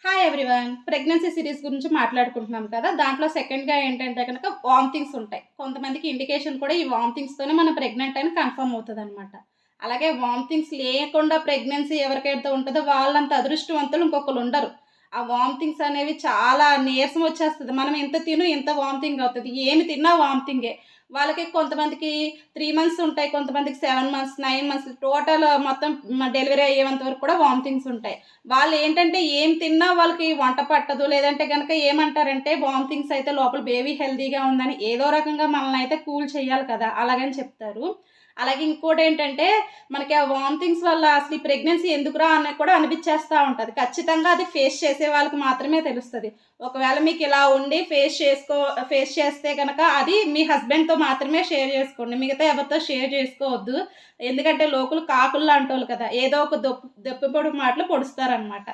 Hi everyone. Pregnancy series గురించి మాట్లాడుకుంటున్నాం కదా! దాంట్లో సెకండ్‌గా ఏంటంటే గనక వామిటింగ్స్ ఉంటాయి. కొంతమందికి ఇండికేషన్ కూడా ఈ వామిటింగ్స్‌తోనే మనం ప్రెగ్నెంట్ అని కన్ఫర్మ్ అవుతదనమాట. అలాగే వామిటింగ్స్ లేకుండా ప్రెగ్నెన్సీ ఎవరికైతే ఉంటదో వాళ్ళంత అదృష్టవంతులు ఇంకొకళ్ళుండరు. ఆ వామిటింగ్స్ అనేవి చాలా నీరసం వచ్చేస్తది. మనం ఇంత తిను ఇంత వామిటింగ్ అవుతది. ఏమి తిన్నా వామిటింగే. వాళ్ళకి కొంతమందికి 3 మంత్స్ ఉంటాయి. కొంతమందికి 7 మంత్స్, 9 మంత్స్ టోటల్ మొత్తం డెలివరీ అయ్యేంత వరకు కూడా వామిటింగ్స్ ఉంటాయి. వాళ్ళేంటంటే ఏం తిన్నా వాళ్ళకి వంట పట్టదు. లేదంటే గనక ఏమంటారంటే వామిటింగ్స్ అయితే లోపల బేబీ హెల్తీగా ఉందని ఏదో రకంగా మనల్నయితే కూల్ చేయాలి కదా! అలాగని చెప్తారు. అలాగే ఇంకోటేంటంటే మనకి ఆ వామిటింగ్స్ వల్ల అసలు ఈ ప్రెగ్నెన్సీ ఎందుకురా అని కూడా అనిపిచ్చేస్తా ఉంటది. ఖచ్చితంగా అది ఫేస్ చేసే వాళ్ళకి మాత్రమే తెలుస్తది. ఒకవేళ మీకిలా ఉండి ఫేస్ చేస్తే గనక అది మీ హస్బెండ్‌తో మాత్రమే షేర్ చేసుకోండి. మిగతా ఎవరితో షేర్ చేసుకోవద్దు. ఎందుకంటే లోకులు కాకుల్లాంటోళ్ళు కదా! ఏదో ఒక దెప్పిపొడుపు మాటలు పొడుస్తారనమాట.